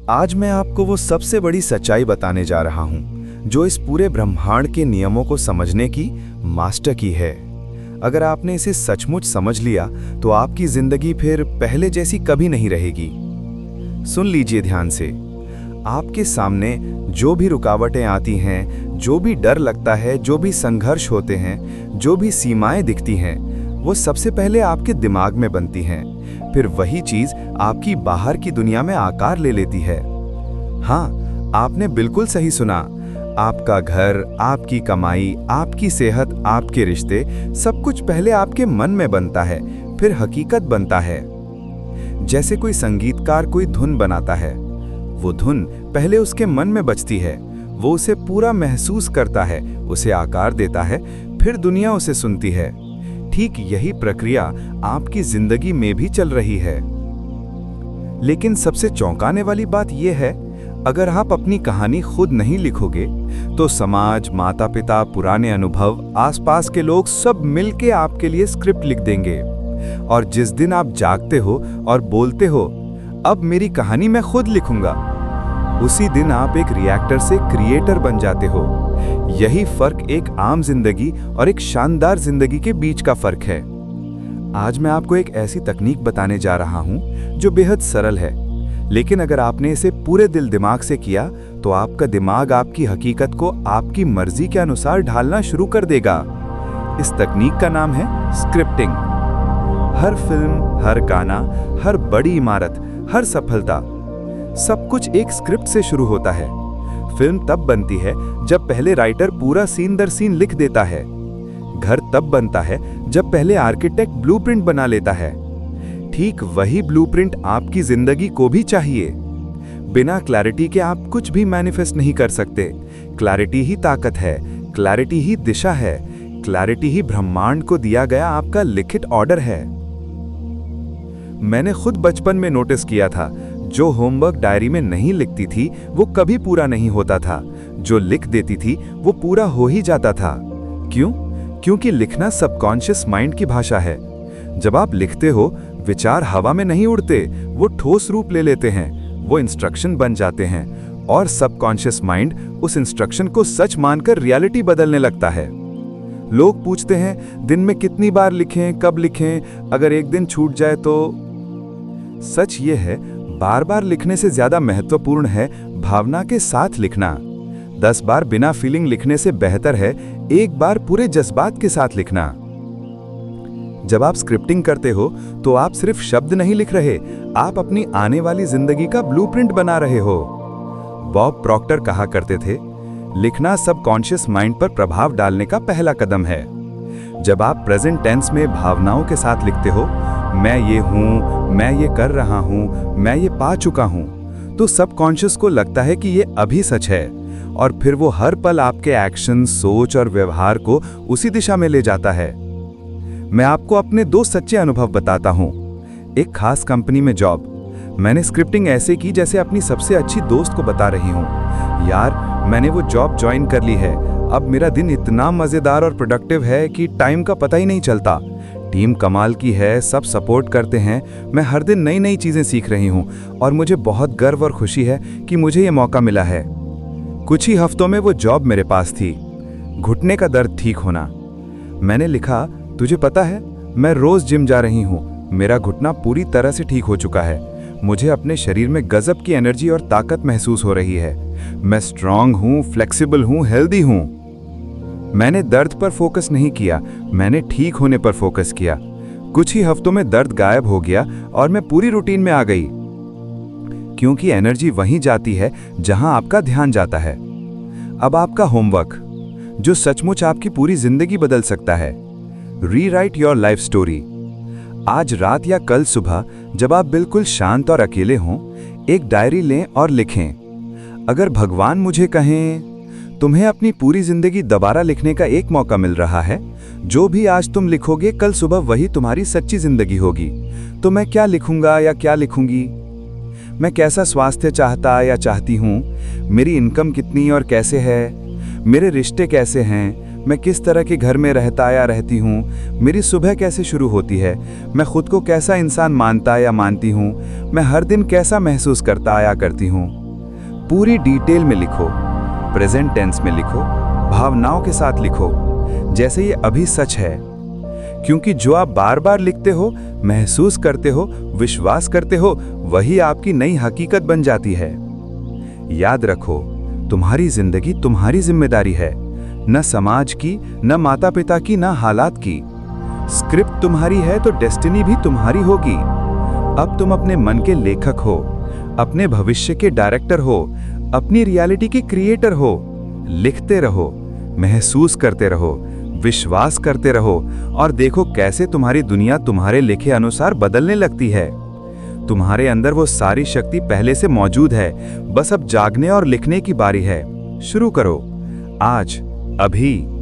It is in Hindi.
आज मैं आपको वो सबसे बड़ी सच्चाई बताने जा रहा हूं जो इस पूरे ब्रह्मांड के नियमों को समझने की मास्टर की है। अगर आपने इसे सचमुच समझ लिया तो आपकी जिंदगी फिर पहले जैसी कभी नहीं रहेगी। सुन लीजिए ध्यान से। आपके सामने जो भी रुकावटें आती हैं, जो भी डर लगता है, जो भी संघर्ष होते हैं, जो भी सीमाएं दिखती हैं, वो सबसे पहले आपके दिमाग में बनती हैं। फिर वही चीज आपकी बाहर की दुनिया में आकार ले लेती है। हाँ, आपने बिल्कुल सही सुना। आपका घर, आपकी कमाई, आपकी सेहत, आपके रिश्ते, सब कुछ पहले आपके मन में बनता है, फिर हकीकत बनता है। जैसे कोई संगीतकार कोई धुन बनाता है, वो धुन पहले उसके मन में बजती है, वो उसे पूरा महसूस करता है, उसे आकार देता है, फिर दुनिया उसे सुनती है। ठीक यही प्रक्रिया आपकी जिंदगी में भी चल रही है। लेकिन सबसे चौंकाने वाली बात यह है, अगर आप अपनी कहानी खुद नहीं लिखोगे तो समाज, माता पिता, पुराने अनुभव, आसपास के लोग सब मिलके आपके लिए स्क्रिप्ट लिख देंगे। और जिस दिन आप जागते हो और बोलते हो अब मेरी कहानी मैं खुद लिखूंगा, उसी दिन आप एक रिएक्टर से क्रिएटर बन जाते हो। यही फर्क एक आम जिंदगी और एक शानदार जिंदगी के बीच का फर्क है। आज मैं आपको एक ऐसी तकनीक बताने जा रहा हूं जो बेहद सरल है, लेकिन अगर आपने इसे पूरे दिल दिमाग से किया तो आपका दिमाग आपकी हकीकत को आपकी मर्जी के अनुसार ढालना शुरू कर देगा। इस तकनीक का नाम है स्क्रिप्टिंग। हर फिल्म, हर गाना, हर बड़ी इमारत, हर सफलता, सब कुछ एक स्क्रिप्ट से शुरू होता है। फिल्म तब बनती है जब पहले राइटर पूरा सीन दर सीन लिख देता है। घर तब बनता है जब पहले आर्किटेक्ट ब्लूप्रिंट बना लेता है। ठीक वही ब्लूप्रिंट आपकी जिंदगी को भी चाहिए। बिना क्लैरिटी के आप कुछ भी मैनिफेस्ट नहीं कर सकते। क्लैरिटी ही ताकत है, क्लैरिटी ही दिशा है, क्लैरिटी ही ब्रह्मांड को दिया गया आपका लिखित ऑर्डर है। मैंने खुद बचपन में नोटिस किया था, जो होमवर्क डायरी में नहीं लिखती थी वो कभी पूरा नहीं होता था, जो लिख देती थी वो पूरा हो ही जाता था। क्यों? क्योंकि लिखना सबकॉन्शियस माइंड की भाषा है। जब आप लिखते हो, विचार हवा में नहीं उड़ते, वो ठोस रूप ले लेते हैं, वो इंस्ट्रक्शन बन जाते हैं, और सबकॉन्शियस माइंड उस इंस्ट्रक्शन को सच मानकर रियलिटी बदलने लगता है। लोग पूछते हैं दिन में कितनी बार लिखें, कब लिखें, अगर एक दिन छूट जाए तो? सच ये है, बार बार लिखने से ज्यादा महत्वपूर्ण है भावना के साथ लिखना। 10 बार बिना फीलिंग लिखने से बेहतर है एक बार पूरे जज्बात के साथ लिखना। जब आप स्क्रिप्टिंग करते हो तो आप सिर्फ शब्द नहीं लिख रहे, आप अपनी आने वाली जिंदगी का ब्लूप्रिंट बना रहे हो। बॉब प्रॉक्टर कहा करते थे, लिखना सबकॉन्शियस माइंड पर प्रभाव डालने का पहला कदम है। जब आप प्रेजेंट टेंस में भावनाओं के साथ लिखते हो, मैं ये हूं, मैं ये कर रहा हूं, मैं ये पा चुका हूं, तो सबकॉन्शियस को लगता है कि ये अभी सच है, और फिर वो हर पल आपके एक्शन, सोच और व्यवहार को उसी दिशा में ले जाता है। मैं आपको अपने 2 सच्चे अनुभव बताता हूं। एक खास कंपनी में जॉब। मैंने स्क्रिप्टिंग ऐसे की जैसे अपनी सबसे अच्छी दोस्त को बता रही हूं, यार मैंने वो जॉब ज्वाइन कर ली है, अब मेरा दिन इतना मजेदार और प्रोडक्टिव है कि टाइम का पता ही नहीं चलता। टीम कमाल की है, सब सपोर्ट करते हैं, मैं हर दिन नई नई चीजें सीख रही हूं, और मुझे बहुत गर्व और खुशी है कि मुझे ये मौका मिला है। कुछ ही हफ्तों में वो जॉब मेरे पास थी। घुटने का दर्द ठीक होना। मैंने लिखा, तुझे पता है मैं रोज जिम जा रही हूं, मेरा घुटना पूरी तरह से ठीक हो चुका है, मुझे अपने शरीर में गजब की एनर्जी और ताकत महसूस हो रही है, मैं स्ट्रांग हूं, फ्लेक्सिबल हूं, हेल्दी हूं। मैंने दर्द पर फोकस नहीं किया, मैंने ठीक होने पर फोकस किया। कुछ ही हफ्तों में दर्द गायब हो गया और मैं पूरी रूटीन में आ गई। क्योंकि एनर्जी वहीं जाती है जहां आपका ध्यान जाता है। अब आपका होमवर्क, जो सचमुच आपकी पूरी जिंदगी बदल सकता है। Rewrite your life story. आज रात या कल सुबह जब आप बिल्कुल शांत और अकेले हों, एक डायरी लें और लिखें, अगर भगवान मुझे कहें तुम्हें अपनी पूरी जिंदगी दोबारा लिखने का एक मौका मिल रहा है, जो भी आज तुम लिखोगे कल सुबह वही तुम्हारी सच्ची जिंदगी होगी, तो मैं क्या लिखूंगा या क्या लिखूंगी? मैं कैसा स्वास्थ्य चाहता या चाहती हूँ? मेरी इनकम कितनी और कैसे है? मेरे रिश्ते कैसे हैं? मैं किस तरह के घर में रहता या रहती हूँ, मेरी सुबह कैसे शुरू होती है, मैं खुद को कैसा इंसान मानता या मानती हूँ, मैं हर दिन कैसा महसूस करता या करती हूँ। पूरी डिटेल में लिखो, प्रेजेंट टेंस में लिखो, भावनाओं के साथ लिखो, जैसे ये अभी सच है। क्योंकि जो आप बार बार लिखते हो, महसूस करते हो, विश्वास करते हो, वही आपकी नई हकीकत बन जाती है। याद रखो, तुम्हारी जिंदगी तुम्हारी जिम्मेदारी है, न समाज की, न माता पिता की, न हालात की। स्क्रिप्ट तुम्हारी है तो डेस्टिनी भी तुम्हारी होगी। अब तुम अपने मन के लेखक हो, अपने भविष्य के डायरेक्टर हो, अपनी रियलिटी के क्रिएटर हो। लिखते रहो, महसूस करते रहो, विश्वास करते रहो और देखो कैसे तुम्हारी दुनिया तुम्हारे लिखे अनुसार बदलने लगती है। तुम्हारे अंदर वो सारी शक्ति पहले से मौजूद है, बस अब जागने और लिखने की बारी है। शुरू करो, आज, अभी।